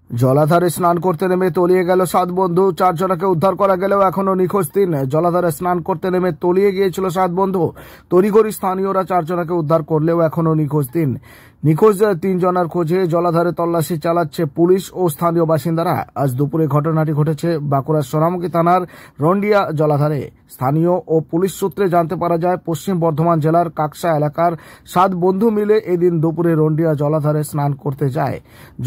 জলাধারে স্নান করতে নেমে তলিয়ে গেল 7 বন্ধু। 4 জনকে উদ্ধার করা গেলেও এখনো নিখোঁজ 3। জলাধারে স্নান করতে নেমে তলিয়ে গিয়েছিল 7 বন্ধু। তড়িঘড়ি স্থানীয়রা 4 জনকে উদ্ধার করলেও এখনো নিখোঁজ 3। নিখোঁজ 3 জনের খোঁজে জলাধারে তল্লাশি চালাচ্ছে পুলিশ ও স্থানীয় বাসিন্দারা। আজ দুপুরে ঘটনাটি ঘটেছে বাঁকুড়ার সোনামুখী থানার রন্ডিয়া জলাধারে। স্থানীয় ও পুলিশ সূত্রে জানতে পারা যায়, পশ্চিম বর্ধমান জেলার কাকসা এলাকার 7 বন্ধু মিলে এদিন দুপুরে রন্ডিয়া জলাধারে স্নান করতে যায়।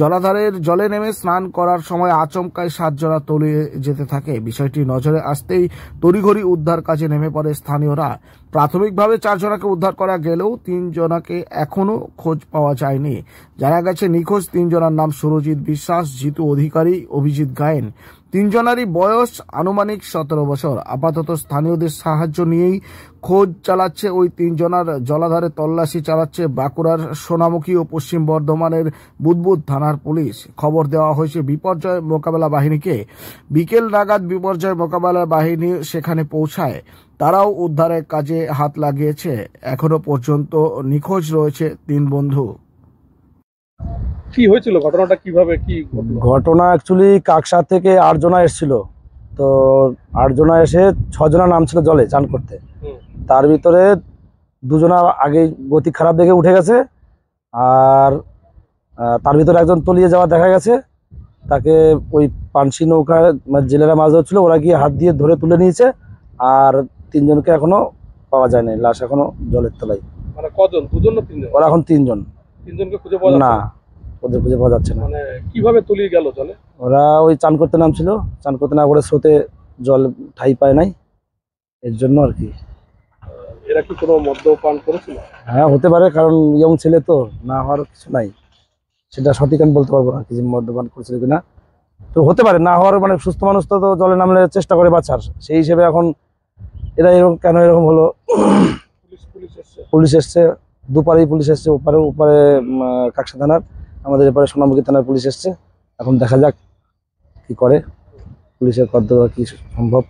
জলাধারের জলে নেমে স্নান করার সময় আচমকায় 7 জনা তলিয়ে যেতে থাকে। বিষয়টি নজরে আসতেই তড়িঘড়ি উদ্ধার কাজে নেমে পড়ে স্থানীয়রা। প্রাথমিকভাবে 4 জনকে উদ্ধার করা গেলেও 3 জনকে এখনো খোঁজ পাওয়া যায়নি। জানা গেছে, নিখোঁজ 3 জনের নাম সুরজিৎ বিশ্বাস, জিতু অধিকারী, অভিজিৎ গায়েন। 3 জনারই বয়স আনুমানিক 17 বছর। আপাতত স্থানীয়দের সাহায্য নিয়েই খোঁজ চালাচ্ছে ওই 3 জনার। জলাধারে তল্লাশি চালাচ্ছে বাঁকুড়ার সোনামুখী ও পশ্চিম বর্ধমানের বুদবুদ থানার পুলিশ। খবর দেওয়া হয়েছে বিপর্যয় মোকাবেলা বাহিনীকে। বিকেল নাগাদ বিপর্যয় মোকাবেলা বাহিনী সেখানে পৌঁছায়। তারাও উদ্ধারের কাজে হাত লাগিয়েছে। এখনো পর্যন্ত নিখোঁজ রয়েছে 3 বন্ধু। কি হয়েছিল, ঘটনাটা কিভাবে কি ঘটনা অ্যাকচুয়ালি কাকসা থেকে 8 জনা এসেছিল। তো 8 জনা এসে 6 জনা নামছিল জলে চান করতে। তার ভিতরে 2 জনা আগে গতি খারাপ দেখে উঠে গেছে, আর তার ভিতরে একজন তলিয়ে যাওয়া দেখা গেছে। তাকে ওই পানসি নৌকা জেলেরা মাছ ধরছিল, ওরা গিয়ে হাত দিয়ে ধরে তুলে নিয়েছে। আর 3 জনকে এখনো পাওয়া যায় না, লাশ এখনো জলের তলায়। মানে কজন, 2 জন না 3 জন? ওরা এখন 3 জন। 3 জনকে খুঁজে পাওয়া যাচ্ছে না, ওদের খুঁজে পাওয়া যাচ্ছে না। মানে কিভাবে তলিয়ে গেল জলে? ওরা ওই চান করতে নামছিল, চান করতে না করে স্রোতে জল ঠাই পায় নাই, এর জন্য আর কি। এরা কি কোনো মদ্যপান করেছিল? হ্যাঁ, হতে পারে, কারণ ইয়ং ছেলে তো, না হওয়ার কিছু নাই। সেটা সঠিক আমি বলতে পারবো না কি যে মদ্যপান করেছিল কিনা। তো হতে পারে না হওয়ার, মানে সুস্থ মানুষ তো জলে নামলে চেষ্টা করে বাঁচার। সেই হিসেবে এখন এরা এরকম কেন এরকম হলো। পুলিশ এসছে, দুপারেই পুলিশ এসছে, ওপারে কাকসা থানার, আমাদের এপারে সোনামুখী থানার পুলিশ এসছে। এখন দেখা যাক কি করে পুলিশের কর্তব্য, কি সম্ভব।